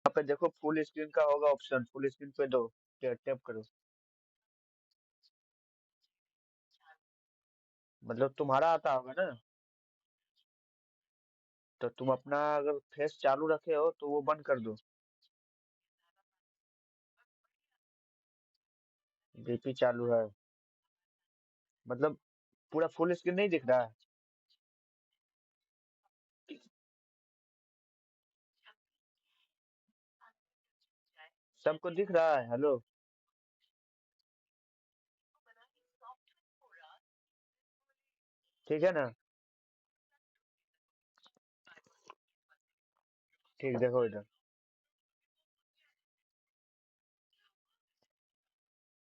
यहाँ पे देखो फुल स्क्रीन का होगा ऑप्शन, फुल स्क्रीन पे दो, टैप करो। मतलब तुम्हारा आता होगा ना। तो तुम अपना अगर फेस चालू रखे हो तो वो बंद कर दो। डीपी चालू है। मतलब पूरा फुल स्क्रीन नहीं दिख रहा है। सबको दिख रहा है, हेलो। ठीक है ना। ठीक, देखो इधर।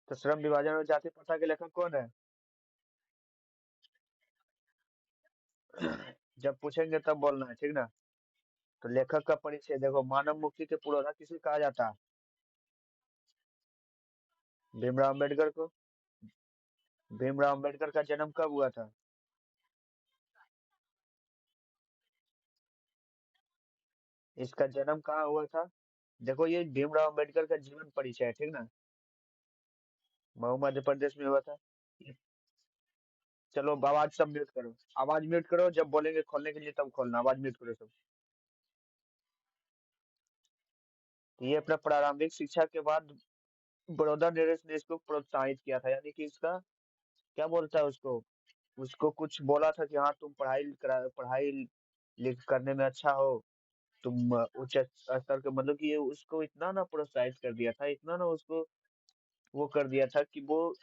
तो श्रम विभाजन और जाति प्रथा के लेखक कौन है? जब पूछेंगे तब बोलना है, ठीक ना। तो लेखक का परिचय देखो, मानव मुक्ति के पुरोधा किसे कहा जाता है? भीमराव अम्बेडकर को। भीमराव अम्बेडकर का जन्म कब हुआ था? इसका जन्म कहाँ हुआ था? देखो ये भीमराव अम्बेडकर का जीवन परिचय है, ठीक ना। मऊ मध्य प्रदेश में हुआ था। चलो अब आवाज सब म्यूट करो। आवाज म्यूट करो, जब बोलेंगे खोलने के लिए तब खोलना, आवाज म्यूट करो सब। ये अपना प्रारंभिक शिक्षा के बाद बड़ौदा नरेश ने इसको प्रोत्साहित किया था, यानी कि इसका क्या बोलता है उसको, उसको कुछ बोला था कि हाँ तुम पढ़ाई लिख करने में अच्छा हो, तुम उच्च स्तर के, मतलब कि ये उसको इतना ना प्रोत्साहित कर दिया था, इतना ना उसको वो कर दिया था कि वो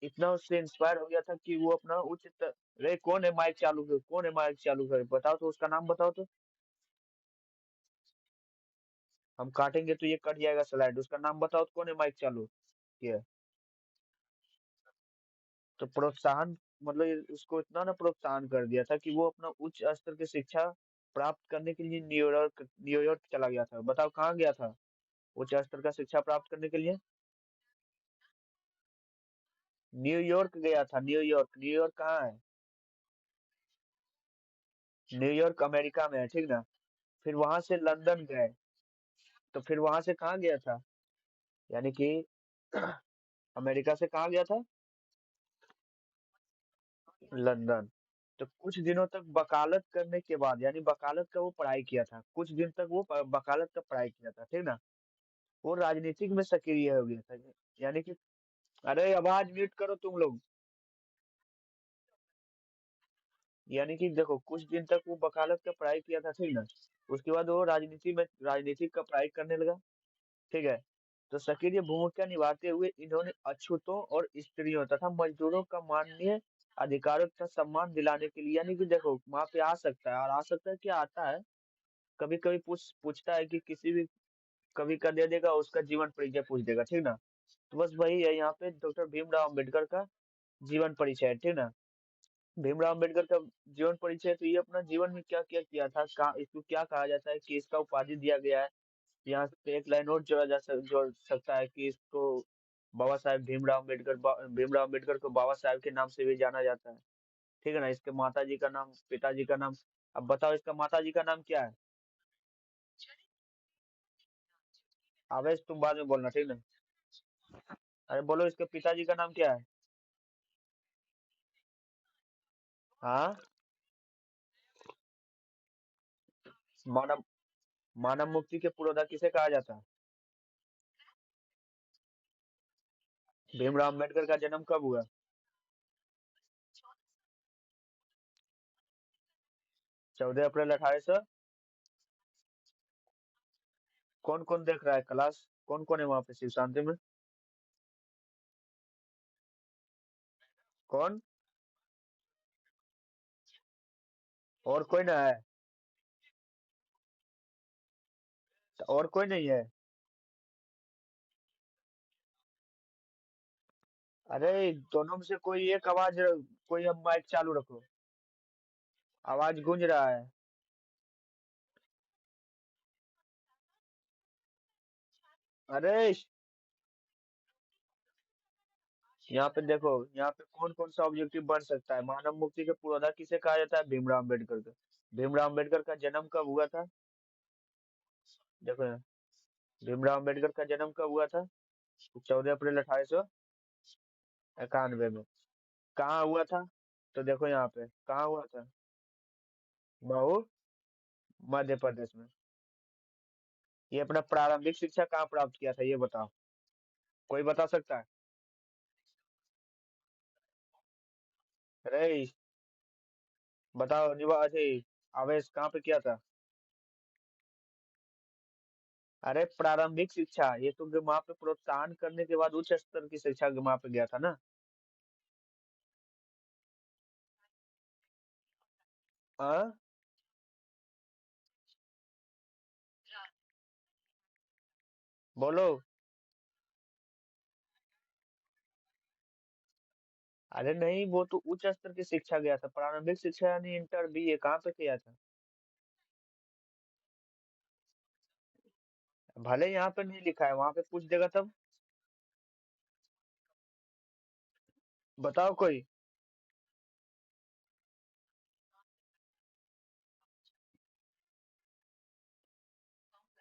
इतना उससे इंस्पायर हो गया था कि वो अपना रे कौन है माइक चालू कर, कौन है माइक चालू कर, बताओ तो उसका नाम बताओ तो। हम काटेंगे तो ये कट जाएगा स्लाइड, उसका नाम बताओ तो कौन है माइक चालू किया। तो प्रोत्साहन, मतलब उसको इतना ना प्रोत्साहन कर दिया था कि वो अपना उच्च स्तर की शिक्षा प्राप्त करने के लिए न्यूयॉर्क न्यूयॉर्क चला गया था। बताओ कहाँ गया था उच्च स्तर का शिक्षा प्राप्त करने के लिए? न्यूयॉर्क गया था, न्यूयॉर्क। न्यूयॉर्क कहाँ है? न्यूयॉर्क अमेरिका में है, ठीक ना। फिर वहां से लंदन गए। तो फिर वहां से कहाँ गया था? यानी कि अमेरिका से कहाँ गया था? लंदन। तो कुछ दिनों तक वकालत करने के बाद, यानी वकालत का वो पढ़ाई किया था, कुछ दिन तक वो वकालत का पढ़ाई किया था, ठीक ना। वो राजनीतिक में सक्रिय हो गया था, यानी कि अरे आवाज म्यूट करो तुम लोग। यानी कि देखो कुछ दिन तक वो वकालत का पढ़ाई किया था, ठीक ना। उसके बाद वो राजनीतिक का पढ़ाई करने लगा, ठीक है। तो सक्रिय भूमिका निभाते हुए इन्होंने अछूतों और स्त्रियों तथा मजदूरों का माननीय अधिकारों का सम्मान दिलाने के लिए, यानी कि देखो वहां पे आ सकता है, और आ सकता है क्या आता है, कभी कभी पूछता है कि किसी भी कवि का दे देगा, उसका जीवन परिचय पूछ देगा, ठीक ना। तो बस वही है यहाँ पे डॉक्टर भीमराव अम्बेडकर का जीवन परिचय है, ठीक ना। भीमराव अम्बेडकर का जीवन परिचय, तो ये अपना जीवन में क्या क्या किया था, इसको क्या कहा जाता है कि इसका उपाधि दिया गया है। यहाँ पे एक लाइन और जोड़ सकता है कि इसको बाबा साहेब भीमराव अम्बेडकर को बाबा साहेब के नाम से भी जाना जाता है, ठीक है ना। इसके माता जी का नाम, पिताजी का नाम, अब बताओ इसका माता जी का नाम क्या है? आवेश तुम बाद में बोलना, ठीक ना। अरे बोलो इसके पिताजी का नाम क्या है? हाँ। मानव मानव मुक्ति के पुरोधा किसे कहा जाता है? भीमराव अम्बेडकर का जन्म कब हुआ? 14 अप्रैल 1800। कौन कौन देख रहा है क्लास? कौन कौन है वहां पे शिव शांति में? कौन? और कोई ना है? तो और कोई नहीं है? अरे दोनों में से कोई एक आवाज, कोई अब माइक चालू रखो, आवाज गूंज रहा है। अरे यहाँ पे देखो, यहाँ पे कौन कौन सा ऑब्जेक्टिव बन सकता है। मानव मुक्ति के पुरोधा किसे कहा जाता है? भीमराव अम्बेडकर का। भीमराव अम्बेडकर का जन्म कब हुआ था? देखो यहाँ। भीमराव अम्बेडकर का जन्म कब हुआ था? 14 अप्रैल 1891 में। कहाँ हुआ था? तो देखो यहाँ पे कहाँ हुआ था। मऊ, मध्य प्रदेश में। ये अपना प्रारंभिक शिक्षा कहाँ प्राप्त किया था, ये बताओ। कोई बता सकता है? अरे बताओ निवासी आवेश कहाँ पे किया था? अरे प्रारंभिक शिक्षा, ये तो वहां पे प्रोत्साहन करने के बाद उच्च स्तर की शिक्षा वहां पे गया था ना। हाँ, बोलो। अरे नहीं, वो तो उच्च स्तर की शिक्षा गया था, प्रारंभिक शिक्षा यानी इंटर बी ए कहाँ पे किया था? भले यहाँ पे नहीं लिखा है, वहां पे पूछ देगा तब। बताओ कोई।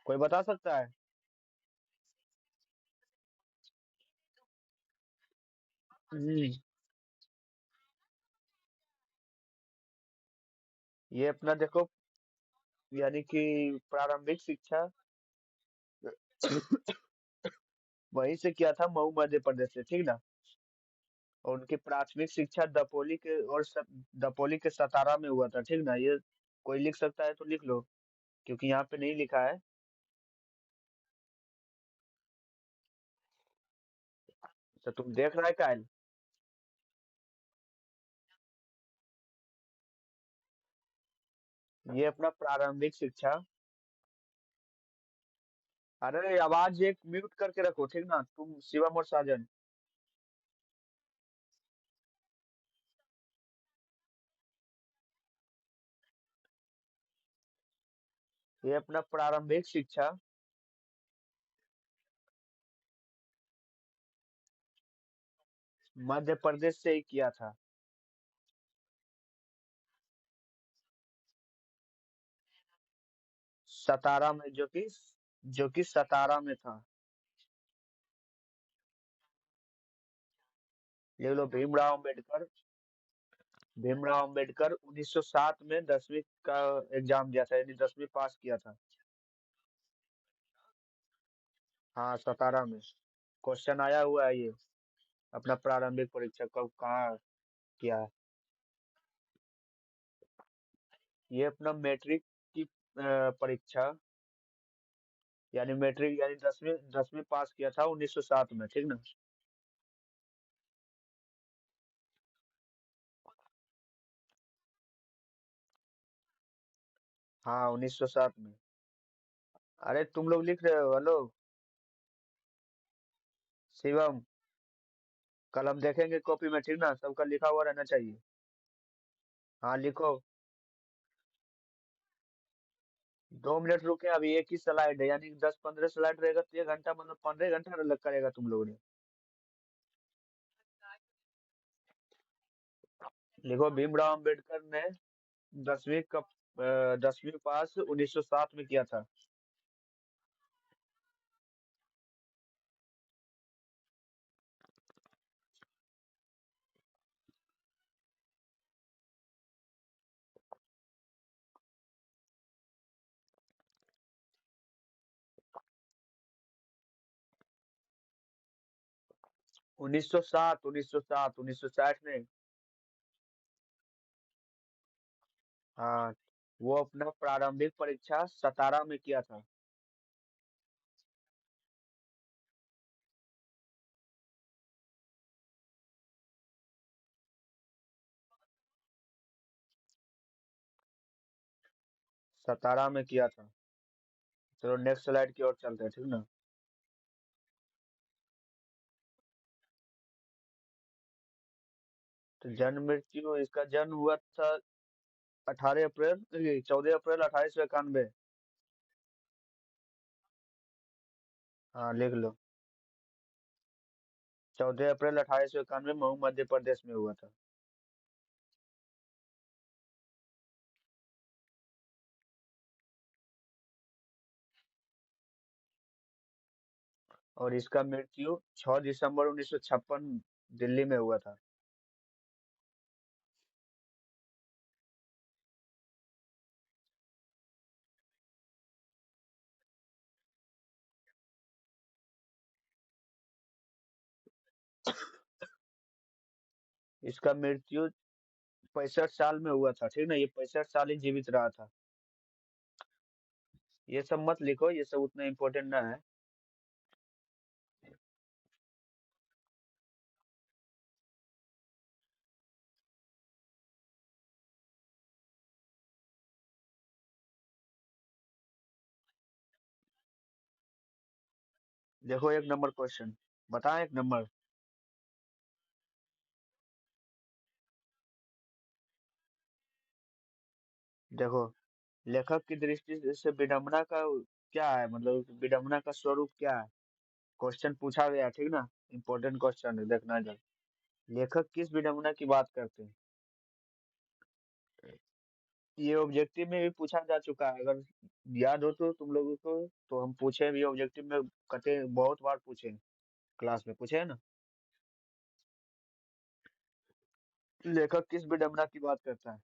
कोई बता सकता है? हम्म, ये अपना देखो, यानी कि प्रारंभिक शिक्षा वहीं से किया था, मऊ मध्य प्रदेश से, ठीक ना। और उनकी प्राथमिक शिक्षा दपोली के सतारा में हुआ था, ठीक ना। ये कोई लिख सकता है तो लिख लो, क्योंकि यहाँ पे नहीं लिखा है। तो तुम देख रहा है कायल। ये अपना प्रारंभिक शिक्षा। अरे आवाज एक म्यूट करके रखो, ठीक ना, तुम शिवम और साजन। ये अपना प्रारंभिक शिक्षा मध्य प्रदेश से ही किया था। सतारा में, जो कि सतारा में था। ले लो भीमराव अम्बेडकर 1907 में 10वीं का एग्जाम दिया था, यानी 10वीं पास किया था। हाँ, सतारा में। क्वेश्चन आया हुआ है ये, अपना प्रारंभिक परीक्षा कब कहाँ किया है। ये अपना मैट्रिक की परीक्षा, यानी मैट्रिक यानी 10वीं पास किया था 1907 में, ठीक ना। हाँ, 1907 में। अरे तुम लोग लिख रहे हो, हेलो। शिवम, कल हम देखेंगे कॉपी में, ठीक ना, सबका लिखा हुआ रहना चाहिए। हाँ लिखो। 2 मिनट रुके, अभी एक ही स्लाइड है, यानी 10-15 स्लाइड रहेगा तो 1 घंटा, मतलब 15 घंटा लग करेगा तुम लोगों ने। लिखो भीमराव अम्बेडकर ने 10वीं पास 1907 में किया था। 1907, 1907, 1960 में। हाँ, वो अपना प्रारंभिक परीक्षा सतारा में किया था। सतारा में किया था। चलो नेक्स्ट स्लाइड की ओर चलते हैं, ठीक ना। तो जन्म मृत्यु, इसका जन्म हुआ था 14 अप्रैल 1891। हाँ लिख लो। 14 अप्रैल 1891 मऊ मध्य प्रदेश में हुआ था। और इसका मृत्यु 6 दिसंबर 1956 दिल्ली में हुआ था। इसका मृत्यु 65 साल में हुआ था, ठीक ना, ये 65 साल ही जीवित रहा था। ये सब मत लिखो, ये सब उतना इम्पोर्टेंट ना है। देखो एक नंबर क्वेश्चन, बताएं एक नंबर। देखो, लेखक की दृष्टि से विडंबना का क्या है, मतलब विडंबना का स्वरूप क्या है। क्वेश्चन पूछा गया, ठीक ना, इम्पोर्टेंट क्वेश्चन है, देखना जरा। लेखक किस विडंबना की बात करते हैं। ये ऑब्जेक्टिव में भी पूछा जा चुका है, अगर याद हो तो तुम लोगों को, तो हम पूछे भी ऑब्जेक्टिव में, कटे बहुत बार पूछे हैं, क्लास में पूछे है ना। लेखक किस विडंबना की बात करता है।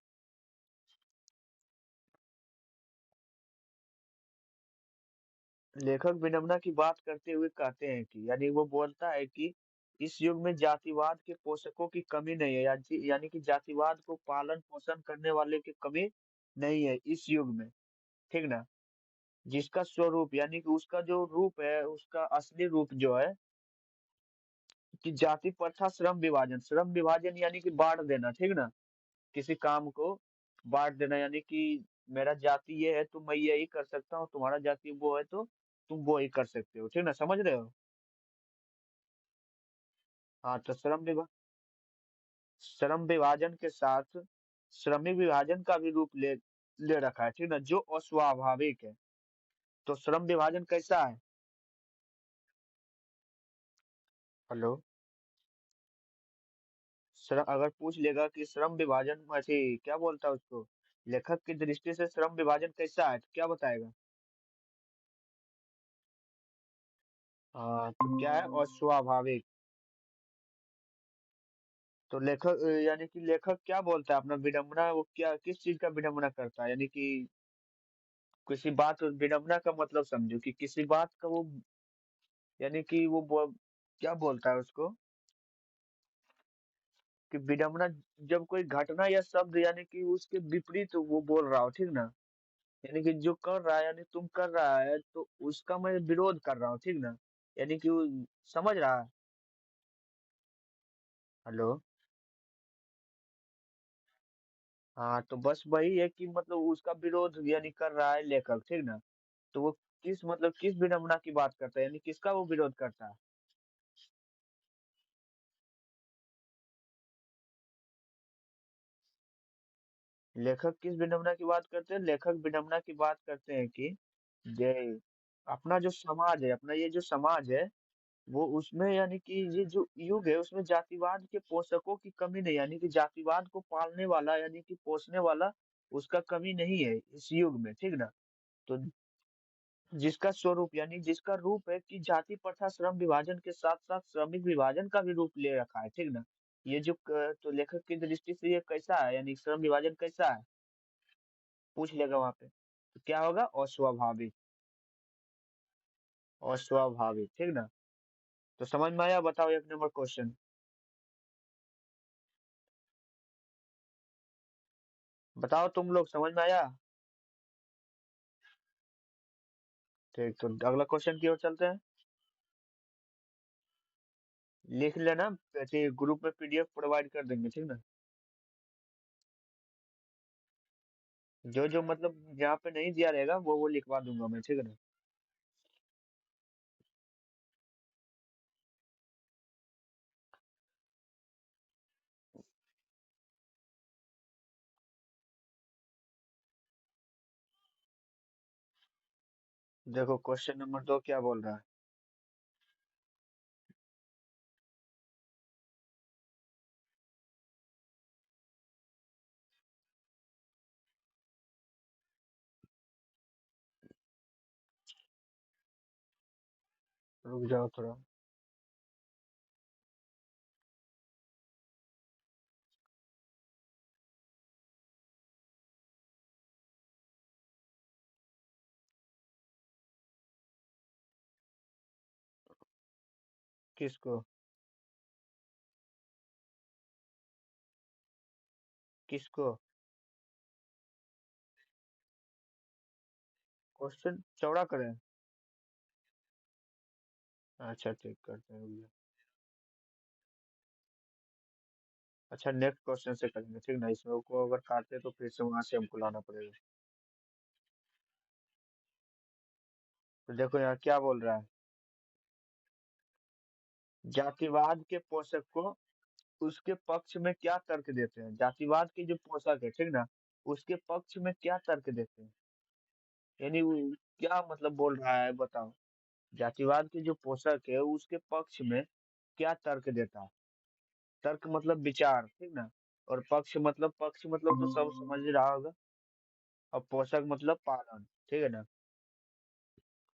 लेखक विडंबना की बात करते हुए कहते हैं कि, यानी वो बोलता है कि इस युग में जातिवाद के पोषकों की कमी नहीं है, यानी कि जातिवाद को पालन पोषण करने वाले की कमी नहीं है इस युग में, ठीक ना। जिसका स्वरूप, यानी कि उसका जो रूप है, उसका असली रूप जो है, कि जाति प्रथा, श्रम विभाजन, श्रम विभाजन यानी कि बांट देना, ठीक ना, किसी काम को बांट देना, यानी कि मेरा जाति ये है तो मैं यही कर सकता हूँ, तुम्हारा जाति वो है तो तुम वो ही कर सकते हो, ठीक ना, समझ रहे हो। हाँ, तो श्रम विभाजन के साथ श्रमिक विभाजन का भी रूप ले ले रखा है, ठीक ना, जो अस्वाभाविक है। तो श्रम विभाजन कैसा है। हेलो। श्रम अगर पूछ लेगा कि श्रम विभाजन ऐसे क्या बोलता है उसको, लेखक की दृष्टि से श्रम विभाजन कैसा है, तो क्या बताएगा। हाँ, तो क्या है, अस्वाभाविक। तो लेखक यानी कि लेखक क्या बोलता है अपना विडंबना, वो क्या किस चीज का विडंबना करता है, यानी कि किसी बात, विडंबना का मतलब समझो कि किसी बात का वो, यानी कि क्या बोलता है उसको, कि विडंबना जब कोई घटना या शब्द, यानी कि उसके विपरीत वो बोल रहा हो, ठीक ना, यानी कि जो कर रहा है, यानी तुम कर रहा है तो उसका मैं विरोध कर रहा हूँ, ठीक ना, यानी कि वो, समझ रहा है। हेलो। हाँ, तो बस वही है कि मतलब उसका विरोध यानी कर रहा है लेखक, ठीक ना। तो वो किस, मतलब किस विडंबना की बात करता है, यानी किसका वो विरोध करता है। लेखक किस विडंबना की बात करते हैं, लेखक विडंबना की बात करते हैं कि ये अपना जो समाज है, अपना ये जो समाज है, वो उसमें, यानी कि ये जो युग है उसमें जातिवाद के पोषकों की कमी नहीं, यानी कि जातिवाद को पालने वाला, यानी कि पोषने वाला उसका कमी नहीं है इस युग में, ठीक ना। तो जिसका स्वरूप, यानी जिसका रूप है कि जाति प्रथा श्रम विभाजन के साथ साथ श्रमिक विभाजन का भी रूप ले रखा है, ठीक ना। ये जो तो लेखक की दृष्टि से ये कैसा है, यानी श्रम विभाजन कैसा है, पूछ लेगा वहां पे, तो क्या होगा, अस्वाभाविक। अस्वाभाविक, ठीक ना। तो समझ में आया, बताओ एक नंबर क्वेश्चन। बताओ तुम लोग, समझ में आया। ठीक, तो अगला क्वेश्चन की ओर चलते हैं। लिख लेना, ऐसे ग्रुप में पीडीएफ प्रोवाइड कर देंगे, ठीक ना। जो जो मतलब जहाँ पे नहीं दिया रहेगा वो लिखवा दूंगा मैं, ठीक है ना। देखो क्वेश्चन नंबर 2 क्या बोल रहा है। रुक जाओ थोड़ा। किसको? किसको? क्वेश्चन चौड़ा करें? अच्छा ठीक करते हैं, रुक जाओ। अच्छा नेक्स्ट क्वेश्चन से करेंगे, ठीक ना? इसमें को अगर काटे तो फिर से वहां से हमको लाना पड़ेगा। तो देखो यहाँ क्या बोल रहा है। जातिवाद के पोषक को उसके पक्ष में क्या तर्क देते हैं? जातिवाद के जो पोषक है, ठीक ना, उसके पक्ष में क्या तर्क देते हैं? यानी क्या मतलब बोल रहा है बताओ। जातिवाद के जो पोषक है उसके पक्ष में क्या तर्क देता है? तर्क मतलब विचार, ठीक ना? और पक्ष मतलब तो सब समझ रहा होगा। और पोषक मतलब पालन, ठीक है ना?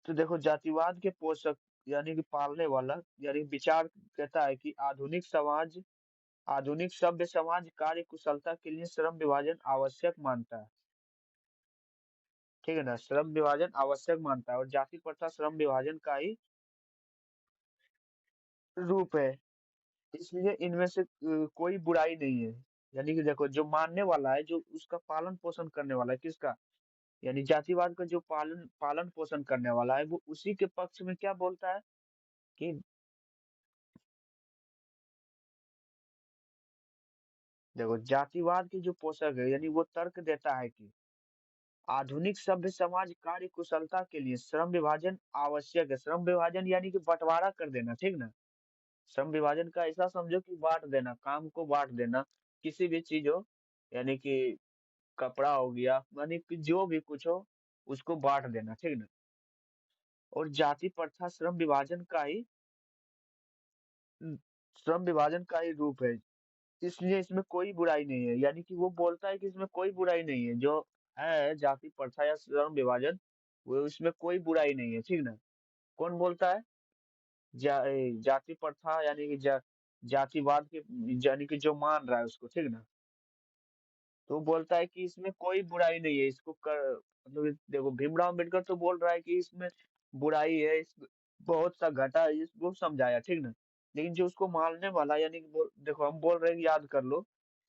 तो देखो जातिवाद के पोषक यानी कि पालने वाला यानी विचार कहता है कि आधुनिक सभ्य समाज कार्य कुशलता के लिए श्रम विभाजन आवश्यक मानता है, ठीक है ना? श्रम विभाजन आवश्यक मानता है और जाति प्रथा श्रम विभाजन का ही रूप है। इसलिए इनमें से कोई बुराई नहीं है। यानी कि देखो जो मानने वाला है, जो उसका पालन पोषण करने वाला है, किसका? यानी जातिवाद का जो पालन पालन पोषण करने वाला है वो उसी के पक्ष में क्या बोलता है कि देखो जातिवाद की जो पोषक है यानी वो तर्क देता है कि आधुनिक सभ्य समाज कार्य कुशलता के लिए श्रम विभाजन आवश्यक है। श्रम विभाजन यानी कि बंटवारा कर देना, ठीक ना? श्रम विभाजन का ऐसा समझो कि बांट देना, काम को बांट देना। किसी भी चीज हो, यानी कि कपड़ा हो गया, यानी कि जो भी कुछ हो उसको बांट देना, ठीक ना? और जाति प्रथा श्रम विभाजन का ही रूप है। इसलिए इसमें कोई बुराई नहीं है। यानी कि वो बोलता है कि इसमें कोई बुराई नहीं है, जो है जाति प्रथा या श्रम विभाजन, वो इसमें कोई बुराई नहीं है, ठीक ना? कौन बोलता है? जाति प्रथा यानी कि जातिवाद के, यानी कि जो मान रहा है उसको, ठीक ना? तो वो बोलता है कि इसमें कोई बुराई नहीं है, इसको कर मतलब देखो भीमराव अम्बेडकर तो बोल रहा है कि इसमें बुराई है, बहुत सा घटा है, इसको समझाया, ठीक ना? लेकिन जो उसको मानने वाला यानी कि देखो हम बोल रहे हैं कि याद कर लो,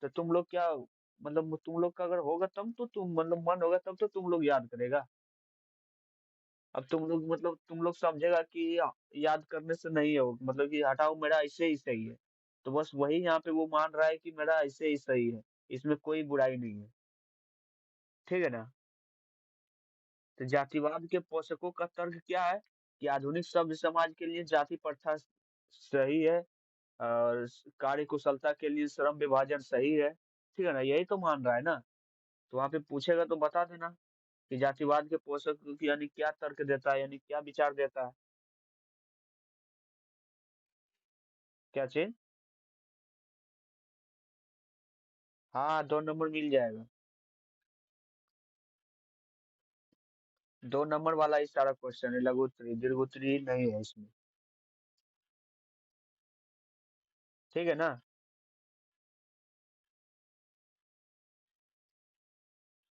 तो तुम लोग क्या मतलब तुम लोग का अगर होगा तब तो तुम मतलब मन होगा तब तो तुम लोग याद करेगा। अब तुम लोग मतलब तुम लोग समझेगा कि याद करने से नहीं हो, मतलब कि हटाओ मेरा ऐसे ही सही है। तो बस वही यहाँ पे वो मान रहा है कि मेरा ऐसे ही सही है, इसमें कोई बुराई नहीं है, ठीक है ना? तो जातिवाद के पोषकों का तर्क क्या है कि आधुनिक सभ्य समाज के लिए जाति प्रथा सही है और कार्य कुशलता के लिए श्रम विभाजन सही है, ठीक है ना? यही तो मान रहा है ना? तो वहां पे पूछेगा तो बता देना कि जातिवाद के पोषक यानी क्या तर्क देता है, यानी क्या विचार देता है। क्या चीज? हाँ 2 नंबर मिल जाएगा। 2 नंबर वाला ही सारा क्वेश्चन है, लघु उत्तरी दीर्घ उत्तरी नहीं है इसमें, ठीक है ना?